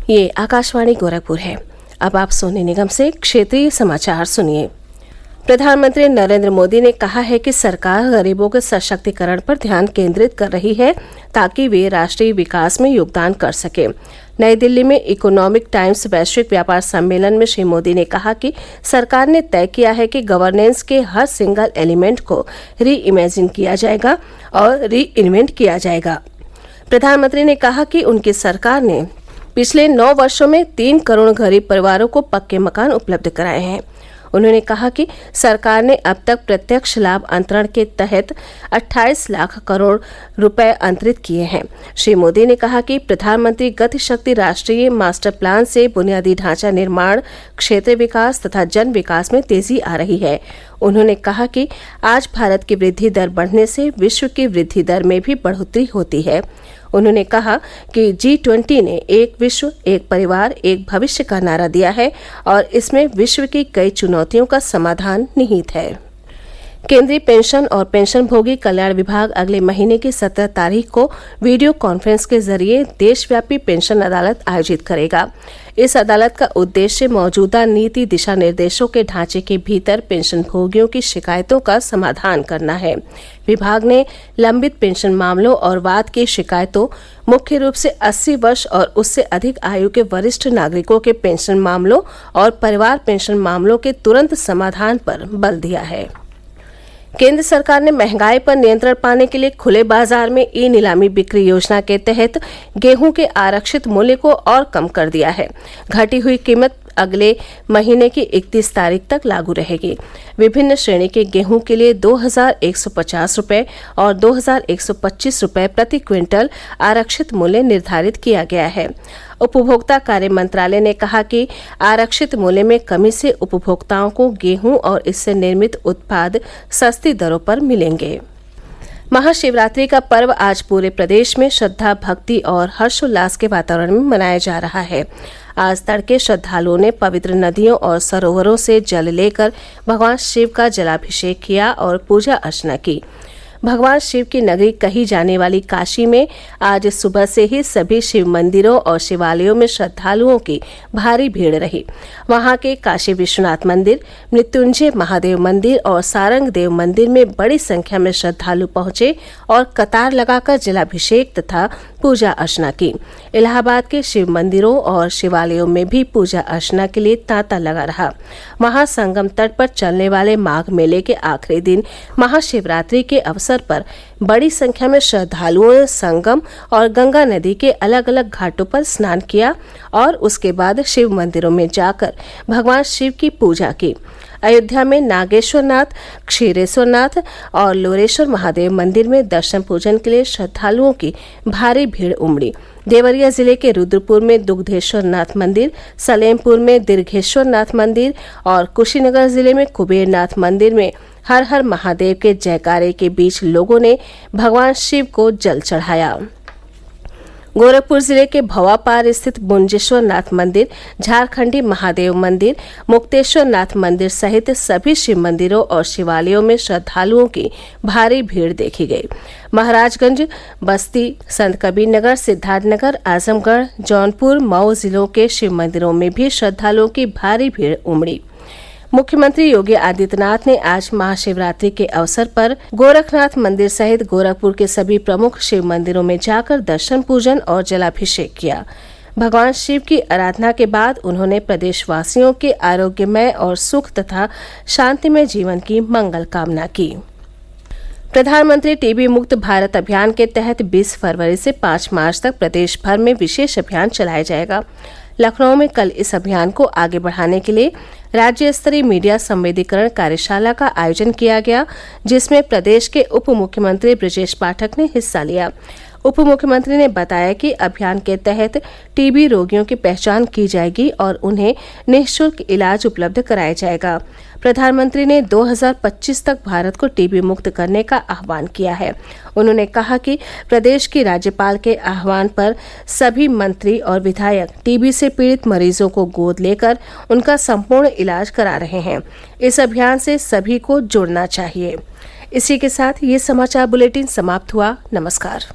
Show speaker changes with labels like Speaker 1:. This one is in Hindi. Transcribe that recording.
Speaker 1: ये आकाशवाणी गोरखपुर है। अब आप सोनी निगम से क्षेत्रीय समाचार सुनिए। प्रधानमंत्री नरेंद्र मोदी ने कहा है कि सरकार गरीबों के सशक्तिकरण पर ध्यान केंद्रित कर रही है ताकि वे राष्ट्रीय विकास में योगदान कर सके। नई दिल्ली में इकोनॉमिक टाइम्स वैश्विक व्यापार सम्मेलन में श्री मोदी ने कहा कि सरकार ने तय किया है कि गवर्नेंस के हर सिंगल एलिमेंट को री इमेजिन किया जाएगा और री इन्वेंट किया जाएगा। प्रधानमंत्री ने कहा कि उनकी सरकार ने पिछले 9 वर्षों में 3 करोड़ गरीब परिवारों को पक्के मकान उपलब्ध कराए हैं। उन्होंने कहा कि सरकार ने अब तक प्रत्यक्ष लाभ अंतरण के तहत 28 लाख करोड़ रुपए अंतरित किए हैं। श्री मोदी ने कहा कि प्रधानमंत्री गति शक्ति राष्ट्रीय मास्टर प्लान से बुनियादी ढांचा निर्माण, क्षेत्र विकास तथा जन विकास में तेजी आ रही है। उन्होंने कहा कि आज भारत की वृद्धि दर बढ़ने से विश्व की वृद्धि दर में भी बढ़ोतरी होती है। उन्होंने कहा कि G20 ने एक विश्व, एक परिवार, एक भविष्य का नारा दिया है और इसमें विश्व की कई चुनौतियों का समाधान निहित है। केंद्रीय पेंशन और पेंशनभोगी कल्याण विभाग अगले महीने की 17 तारीख को वीडियो कॉन्फ्रेंस के जरिए देशव्यापी पेंशन अदालत आयोजित करेगा। इस अदालत का उद्देश्य मौजूदा नीति दिशा निर्देशों के ढांचे के भीतर पेंशनभोगियों की शिकायतों का समाधान करना है। विभाग ने लंबित पेंशन मामलों और वाद की शिकायतों, मुख्य रूप से 80 वर्ष और उससे अधिक आयु के वरिष्ठ नागरिकों के पेंशन मामलों और परिवार पेंशन मामलों के तुरंत समाधान पर बल दिया है। केंद्र सरकार ने महंगाई पर नियंत्रण पाने के लिए खुले बाजार में ई नीलामी बिक्री योजना के तहत गेहूं के आरक्षित मूल्य को और कम कर दिया है। घटी हुई कीमत अगले महीने की 31 तारीख तक लागू रहेगी। विभिन्न श्रेणी के गेहूं के लिए 2,150 रुपये और 2,125 रुपये प्रति क्विंटल आरक्षित मूल्य निर्धारित किया गया है। उपभोक्ता कार्य मंत्रालय ने कहा कि आरक्षित मूल्य में कमी से उपभोक्ताओं को गेहूं और इससे निर्मित उत्पाद सस्ती दरों पर मिलेंगे। महाशिवरात्रि का पर्व आज पूरे प्रदेश में श्रद्धा, भक्ति और हर्षोल्लास के वातावरण में मनाया जा रहा है। आज तड़के श्रद्धालुओं ने पवित्र नदियों और सरोवरों से जल लेकर भगवान शिव का जलाभिषेक किया और पूजा अर्चना की। भगवान शिव की नगरी कही जाने वाली काशी में आज सुबह से ही सभी शिव मंदिरों और शिवालयों में श्रद्धालुओं की भारी भीड़ रही। वहां के काशी विश्वनाथ मंदिर, मृत्युंजय महादेव मंदिर और सारंग देव मंदिर में बड़ी संख्या में श्रद्धालु पहुंचे और कतार लगाकर जलाभिषेक तथा पूजा अर्चना की। इलाहाबाद के शिव मंदिरों और शिवालयों में भी पूजा अर्चना के लिए तांता लगा रहा। वहां संगम तट पर चलने वाले माघ मेले के आखिरी दिन महाशिवरात्रि के अवसर पर बड़ी संख्या में श्रद्धालुओं ने संगम और गंगा नदी के अलग अलग घाटों पर स्नान किया और उसके बाद शिव मंदिरों में जाकर भगवान शिव की पूजा की। अयोध्या में नागेश्वरनाथ, क्षीरेश्वरनाथ और लोरेश्वर महादेव मंदिर में दर्शन पूजन के लिए श्रद्धालुओं की भारी भीड़ उमड़ी। देवरिया जिले के रुद्रपुर में दुग्धेश्वर नाथ मंदिर, सलेमपुर में दीर्घेश्वर नाथ मंदिर और कुशीनगर जिले में कुबेरनाथ मंदिर में हर हर महादेव के जयकारे के बीच लोगों ने भगवान शिव को जल चढ़ाया। गोरखपुर जिले के भवापार स्थित मुंजेश्वर नाथ मंदिर, झारखंडी महादेव मंदिर, मुक्तेश्वर नाथ मंदिर सहित सभी शिव मंदिरों और शिवालयों में श्रद्धालुओं की भारी भीड़ देखी गई। महाराजगंज, बस्ती, संत कबीर नगर, सिद्धार्थनगर, आजमगढ़, जौनपुर, मऊ जिलों के शिव मंदिरों में भी श्रद्धालुओं की भारी भीड़ उमड़ी। मुख्यमंत्री योगी आदित्यनाथ ने आज महाशिवरात्रि के अवसर पर गोरखनाथ मंदिर सहित गोरखपुर के सभी प्रमुख शिव मंदिरों में जाकर दर्शन पूजन और जलाभिषेक किया। भगवान शिव की आराधना के बाद उन्होंने प्रदेशवासियों के आरोग्यमय और सुख तथा शांतिमय जीवन की मंगल कामना की। प्रधानमंत्री टीबी मुक्त भारत अभियान के तहत 20 फरवरी से 5 मार्च तक प्रदेश भर में विशेष अभियान चलाया जाएगा। लखनऊ में कल इस अभियान को आगे बढ़ाने के लिए राज्य स्तरीय मीडिया संवेदीकरण कार्यशाला का आयोजन किया गया, जिसमें प्रदेश के उप मुख्यमंत्री ब्रजेश पाठक ने हिस्सा लिया। उप मुख्यमंत्री ने बताया कि अभियान के तहत टीबी रोगियों की पहचान की जाएगी और उन्हें निःशुल्क इलाज उपलब्ध कराया जाएगा। प्रधानमंत्री ने 2025 तक भारत को टीबी मुक्त करने का आह्वान किया है। उन्होंने कहा कि प्रदेश की राज्यपाल के आह्वान पर सभी मंत्री और विधायक टीबी से पीड़ित मरीजों को गोद लेकर उनका संपूर्ण इलाज करा रहे हैं। इस अभियान से सभी को जुड़ना चाहिए। इसी के साथ ये समाचार बुलेटिन समाप्त हुआ। नमस्कार।